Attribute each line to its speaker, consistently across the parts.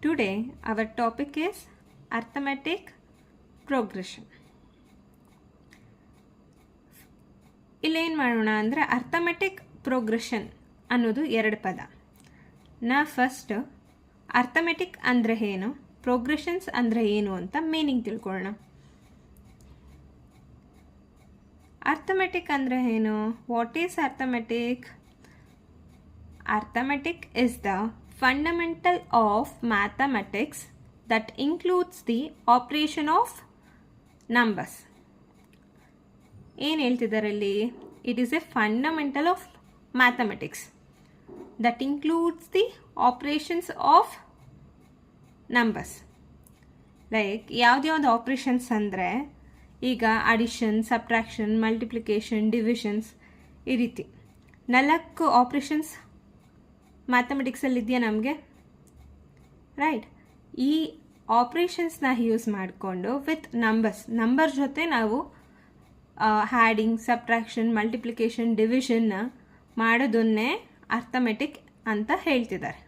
Speaker 1: Today our topic is arithmetic progression. ಇಲ್ಲೇನು ಮಾಡೋಣ ಅಂದರೆ ಅರ್ಥಮೆಟಿಕ್ ಪ್ರೋಗ್ರೆಷನ್ ಅನ್ನೋದು ಎರಡು ಪದ. ಫಸ್ಟ್ ಅರ್ಥಮೆಟಿಕ್ ಅಂದರೆ ಏನು, ಪ್ರೋಗ್ರೆಷನ್ಸ್ ಅಂದರೆ ಏನು ಅಂತ ಮೀನಿಂಗ್ ತಿಳ್ಕೊಳ್ಳೋಣ. ಅರ್ಥಮೆಟಿಕ್ ಅಂದರೆ ಏನು? What is arithmetic? Arithmetic is the fundamental of mathematics that includes the operation of numbers. ಏನು ಹೇಳ್ತಿದ್ದಾರೆ ಇಲ್ಲಿ? It is A fundamental of mathematics that includes the operations of numbers. Like ಯಾವ್ದು ಆಪ್ರೇಷನ್ಸ್ ಅಂದರೆ ಈಗ addition, subtraction, multiplication, divisions, ಈ ರೀತಿ 4 operations ಮ್ಯಾಥಮೆಟಿಕ್ಸಲ್ಲಿ ಇದೆಯಾ ನಮಗೆ, ರೈಟ್? ಈ ಆಪ್ರೇಷನ್ಸ್ನ ಯೂಸ್ ಮಾಡಿಕೊಂಡು ವಿತ್ ನಂಬರ್ ಜೊತೆ ನಾವು ಹ್ಯಾಡಿಂಗ್, ಸಬ್ಟ್ರಾಕ್ಷನ್, ಮಲ್ಟಿಪ್ಲಿಕೇಶನ್, ಡಿವಿಷನ್ನ ಮಾಡೋದನ್ನೇ ಅರ್ಥಮೆಟಿಕ್ ಅಂತ ಹೇಳ್ತಿದ್ದಾರೆ.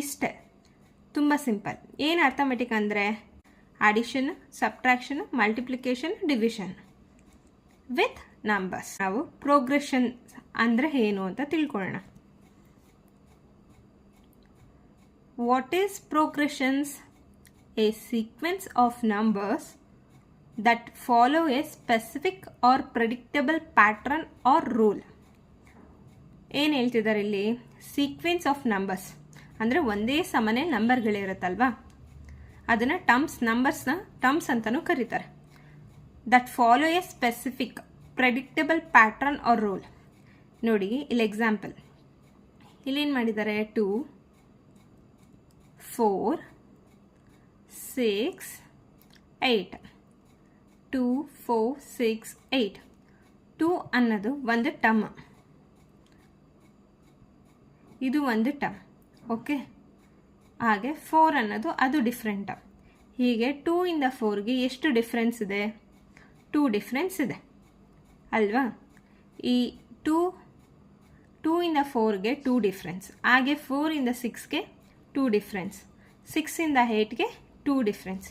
Speaker 1: ಇಷ್ಟೇ, ತುಂಬ ಸಿಂಪಲ್. ಏನು ಅರ್ಥಮೆಟಿಕ್ ಅಂದರೆ addition, subtraction, multiplication, division with numbers. ನಾವು ಪ್ರೋಗ್ರೆಷನ್ ಅಂದರೆ ಏನು ಅಂತ ತಿಳ್ಕೊಳ್ಳೋಣ. What is progressions? A sequence of numbers that follow a specific or predictable pattern or rule. ಏನು ಹೇಳ್ತಿದ್ದಾರೆ ಇಲ್ಲಿ? ಸೀಕ್ವೆನ್ಸ್ ಆಫ್ ನಂಬರ್ಸ್ ಅಂದರೆ ಒಂದೇ ಸಮನೆ ನಂಬರ್ಗಳಿರುತ್ತಲ್ವಾ, ಅದನ್ನು ನಂಬರ್ಸ್ನ ಟರ್ಮ್ಸ್ ಅಂತಲೂ ಕರೀತಾರೆ. That follow a specific predictable pattern or rule. ನೋಡಿ ಇಲ್ಲಿ ಎಕ್ಸಾಂಪಲ್, ಇಲ್ಲೇನು ಮಾಡಿದ್ದಾರೆ? 2, 4, 6, 8. 2, 4, 6, 8. 2 ಅನ್ನೋದು ಒಂದು ಟರ್ಮ್, ಇದು ಒಂದು ಟರ್ಮ್, ಓಕೆ. ಹಾಗೆ 4 ಅನ್ನೋದು ಅದು ಡಿಫ್ರೆಂಟ್ ಟರ್ಮ್. ಹೀಗೆ 2 ಇಂದ 4ಗೆ ಎಷ್ಟು ಡಿಫ್ರೆನ್ಸ್ ಇದೆ? 2 ಡಿಫ್ರೆನ್ಸ್ ಇದೆ ಅಲ್ವಾ? ಈ 2 ಇಂದ 4ಗೆ 2 ಡಿಫ್ರೆನ್ಸ್, ಹಾಗೆ 4 ಇಂದ 6ಗೆ 2 ಡಿಫ್ರೆನ್ಸ್, 6 ಇಂದ 8ಗೆ 2 ಡಿಫ್ರೆನ್ಸ್.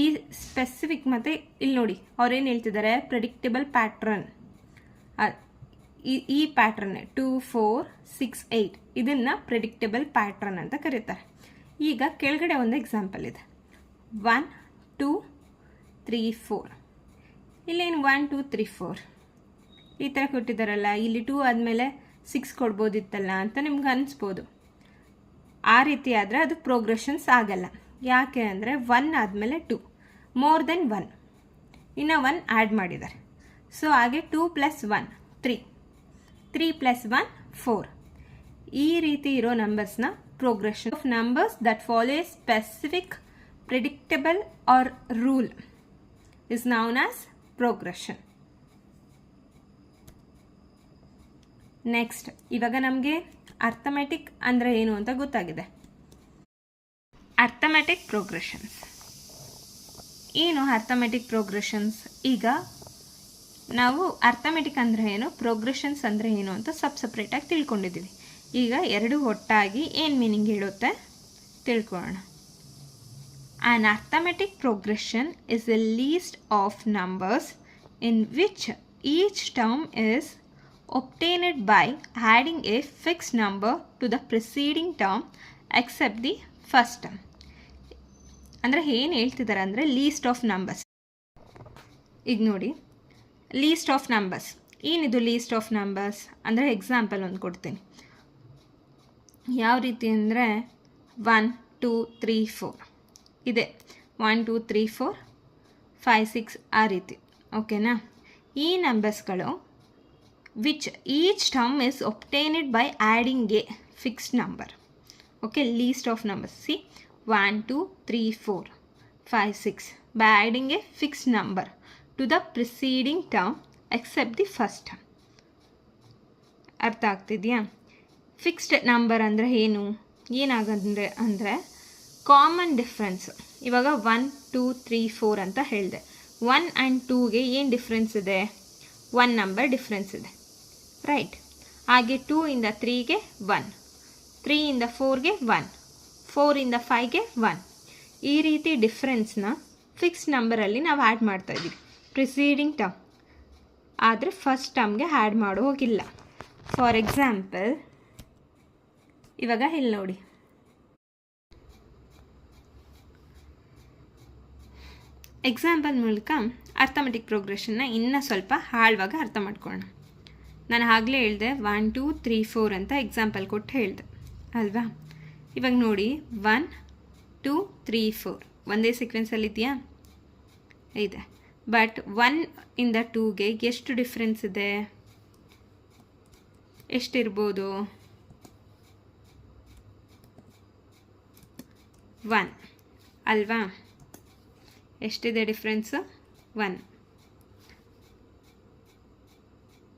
Speaker 1: ಈ ಸ್ಪೆಸಿಫಿಕ್ ಮತ್ತು ಇಲ್ಲಿ ನೋಡಿ ಅವ್ರೇನು ಹೇಳ್ತಿದ್ದಾರೆ? Predictable pattern. ಈ ಪ್ಯಾಟ್ರನ್ನೇ 2, 4, 6, 8 ಇದನ್ನು ಪ್ರೆಡಿಕ್ಟಬಲ್ ಪ್ಯಾಟ್ರನ್ ಅಂತ ಕರೀತಾರೆ. ಈಗ ಕೆಳಗಡೆ ಒಂದು ಎಕ್ಸಾಂಪಲ್ ಇದೆ. 1, 2, 3, 4. ಇಲ್ಲೇನು 1, 2, 3, 4 ಈ ಥರ ಕೊಟ್ಟಿದ್ದಾರಲ್ಲ, ಇಲ್ಲಿ 2 ಆದಮೇಲೆ 6 ಕೊಡ್ಬೋದಿತ್ತಲ್ಲ ಅಂತ ನಿಮ್ಗೆ ಅನಿಸ್ಬೋದು. ಆ ರೀತಿ ಆದರೆ ಅದು ಪ್ರೋಗ್ರೆಷನ್ಸ್ ಆಗಲ್ಲ. ಯಾಕೆ ಅಂದರೆ 1 ಆದಮೇಲೆ 2, ಮೋರ್ ದೆನ್ 1, ಇನ್ನು 1 ಆ್ಯಡ್ ಮಾಡಿದ್ದಾರೆ. ಸೊ ಹಾಗೆ 2 + 1 3, 3 + 1 4. ಈ ರೀತಿ ಇರೋ ನಂಬರ್ಸ್ನ progression of numbers that follow a specific predictable or rule is known as progression. Next, ಇವಾಗ ನಮಗೆ ಅರ್ಥಮೆಟಿಕ್ ಅಂದರೆ ಏನು ಅಂತ ಗೊತ್ತಾಗಿದೆ. ಅರ್ಥಮೆಟಿಕ್ ಪ್ರೋಗ್ರೆಷನ್ಸ್ ಏನು? ಅರ್ಥಮೆಟಿಕ್ ಪ್ರೋಗ್ರೆಷನ್ಸ್ ಈಗ ನಾವು ಅರ್ಥಮೆಟಿಕ್ ಅಂದರೆ ಏನು, ಪ್ರೋಗ್ರೆಷನ್ಸ್ ಅಂದರೆ ಏನು ಅಂತ ಸಪ್ರೇಟಾಗಿ ತಿಳ್ಕೊಂಡಿದ್ದೀವಿ. ಈಗ ಎರಡು ಒಟ್ಟಾಗಿ ಏನು ಮೀನಿಂಗ್ ಹೇಳುತ್ತೆ ತಿಳ್ಕೊಳ್ಳೋಣ. An arithmetic progression is a list of numbers in which each term is obtained by adding a fixed number to the preceding term except the first term. ಅಂದರೆ ಏನು ಹೇಳ್ತಿದ್ದಾರೆ ಅಂದರೆ ಲೀಸ್ಟ್ ಆಫ್ ನಂಬರ್ಸ್. ಈಗ ನೋಡಿ, list of numbers ಏನಿದು? List of numbers ಅಂದರೆ example ಒಂದು ಕೊಡ್ತೀನಿ. ಯಾವ ರೀತಿ ಅಂದರೆ 1, 2, 3, 4 ಇದೆ. 1, 2, 3, 4, 5, 6 ಆ ರೀತಿ, ಓಕೆನಾ? ಈ ನಂಬರ್ಸ್ಗಳು which each term is obtained by adding a fixed number. Okay, list of numbers. See, 1, 2, 3, 4, 5, 6 by adding a fixed number to the preceding term except the first term. ಅರ್ಥ ಆಗ್ತಿದೆಯಾ? ಫಿಕ್ಸ್ಡ್ ನಂಬರ್ ಅಂದರೆ ಏನು? ಏನಾಗಂದ್ರೆ ಅಂದರೆ ಕಾಮನ್ ಡಿಫ್ರೆನ್ಸ್. ಇವಾಗ 1, 2, 3, 4 ಅಂತ ಹೇಳಿದೆ. 1 and 2ಗೆ ಏನು difference ಇದೆ? 1 number difference ಇದೆ, ರೈಟ್? ಹಾಗೆ 2 ಇಂದ 3ಗೆ 1, 3 ಇಂದ 4ಗೆ 1, 4ಇಂದ 5ಗೆ 1. ಈ ರೀತಿ ಡಿಫ್ರೆನ್ಸ್ನ ಫಿಕ್ಸ್ಡ್ ನಂಬರಲ್ಲಿ ನಾವು ಆ್ಯಡ್ ಮಾಡ್ತಾಯಿದ್ದೀವಿ ಪ್ರಿಸೀಡಿಂಗ್ ಟರ್ಮ್. ಆದರೆ ಫಸ್ಟ್ ಟರ್ಮ್ಗೆ ಆ್ಯಡ್ ಮಾಡೋ ಹೋಗಿಲ್ಲ. ಫಾರ್ ಎಕ್ಸಾಂಪಲ್ ಇವಾಗ ಇಲ್ಲಿ ನೋಡಿ, ಎಕ್ಸಾಂಪಲ್ ಮೂಲಕ ಅರ್ಥಮೆಟಿಕ್ ಪ್ರೋಗ್ರೆಷನ್ನ ಇನ್ನೂ ಸ್ವಲ್ಪ ಆಳವಾಗಿ ಅರ್ಥ ಮಾಡ್ಕೊಳ್ಳೋಣ. ನಾನು ಆಗಲೇ ಹೇಳಿದೆ 1 2 3 4 ಅಂತ ಎಕ್ಸಾಂಪಲ್ ಕೊಟ್ಟು ಹೇಳಿದೆ ಅಲ್ವಾ. ಇವಾಗ ನೋಡಿ 1 2 3 4 ಒಂದೇ ಸೀಕ್ವೆನ್ಸಲ್ಲಿ ಇದೆಯಾ? ಇದೆ. ಬಟ್ 1ಇಂದ 2ಗೆ ಎಷ್ಟು ಡಿಫ್ರೆನ್ಸ್ ಇದೆ? ಎಷ್ಟಿರ್ಬೋದು? 1 ಅಲ್ವಾ? ಎಷ್ಟಿದೆ ಡಿಫ್ರೆನ್ಸು? 1.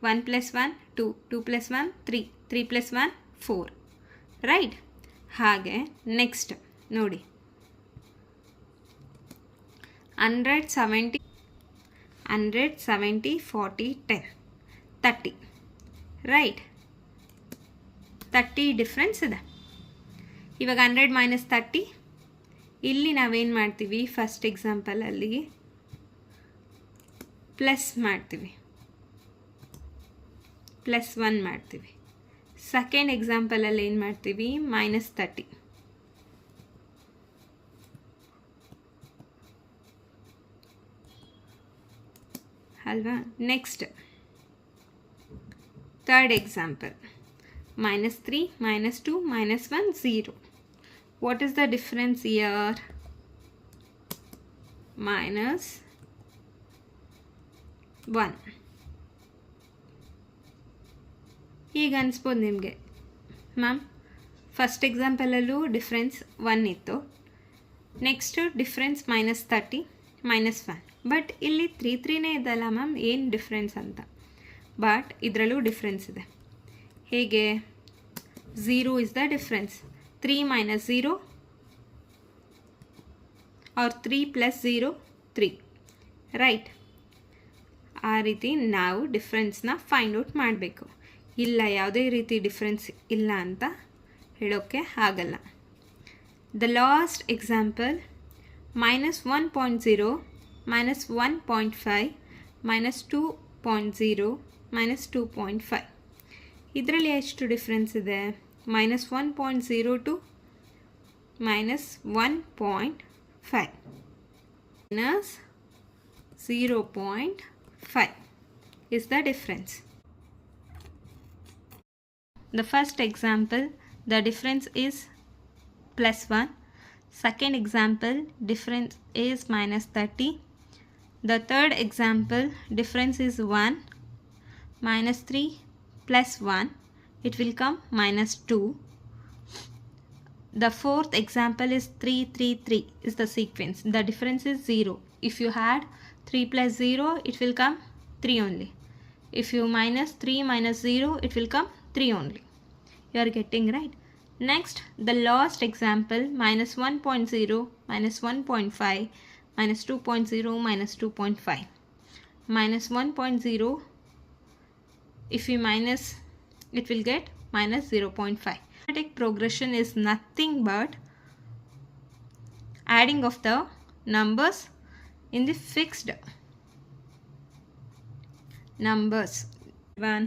Speaker 1: 1 + 1 2, 2 + 1 3, 3 + 1 4, ರೈಟ್? ಹಾಗೆ ನೆಕ್ಸ್ಟ್ ನೋಡಿ 170 40 10 30, ರೈಟ್? 30 ಡಿಫ್ರೆನ್ಸ್ ಇದೆ. ಇವಾಗ 100 - 30, ಇಲ್ಲಿ ನಾವೇನು ಮಾಡ್ತೀವಿ? ಫಸ್ಟ್ ಎಕ್ಸಾಂಪಲಲ್ಲಿ ಪ್ಲಸ್ ಮಾಡ್ತೀವಿ, +1 ಮಾಡ್ತೀವಿ. ಸೆಕೆಂಡ್ ಎಕ್ಸಾಂಪಲಲ್ಲಿ ಏನು ಮಾಡ್ತೀವಿ? -30. ಅಲ್ವಾ? Next third example -3 -2 -1 0. What is the difference here? -1. ಈಗ ಅನಿಸ್ಬೋದು ನಿಮಗೆ, ಮ್ಯಾಮ್ ಫಸ್ಟ್ ಎಕ್ಸಾಂಪಲಲ್ಲೂ ಡಿಫ್ರೆನ್ಸ್ 1 ಇತ್ತು, ನೆಕ್ಸ್ಟು ಡಿಫ್ರೆನ್ಸ್ -30 -1, ಬಟ್ ಇಲ್ಲಿ 3 3ನೇ ಇದಲ್ಲ ಮ್ಯಾಮ್, ಏನು ಡಿಫ್ರೆನ್ಸ್ ಅಂತ. ಬಟ್ ಇದರಲ್ಲೂ ಡಿಫ್ರೆನ್ಸ್ ಇದೆ. ಹೇಗೆ? 0 is the difference. 3 - 0 or 3 + 0 3, right? ಆ ರೀತಿ ನಾವು ಡಿಫ್ರೆನ್ಸ್ನ ಫೈಂಡ್ ಔಟ್ ಮಾಡಬೇಕು. ಇಲ್ಲ, ಯಾವುದೇ ರೀತಿ ಡಿಫ್ರೆನ್ಸ್ ಇಲ್ಲ ಅಂತ ಹೇಳೋಕ್ಕೆ ಆಗಲ್ಲ. The last example -1.0 -1.5 -2.0 -2.5. ಇದರಲ್ಲಿ ಎಷ್ಟು ಡಿಫ್ರೆನ್ಸ್ ಇದೆ? -1.0 to -1.5 -0.5 is the difference. The first example, the difference is +1. Second example, difference is -30. The third example, difference is 1. -3 + 1, it will come -2. The fourth example is 3 3 3 is the sequence. The difference is 0. If you add 3 + 0, it will come 3 only. If you -3 - 0, it will come 3 only. You are getting right? Next, the last example, -1.0 -1.5 -2.0 -2.5. -1.0, if you minus, it will get -0.5. Arithmetic progression is nothing but adding of the numbers in the fixed numbers. 1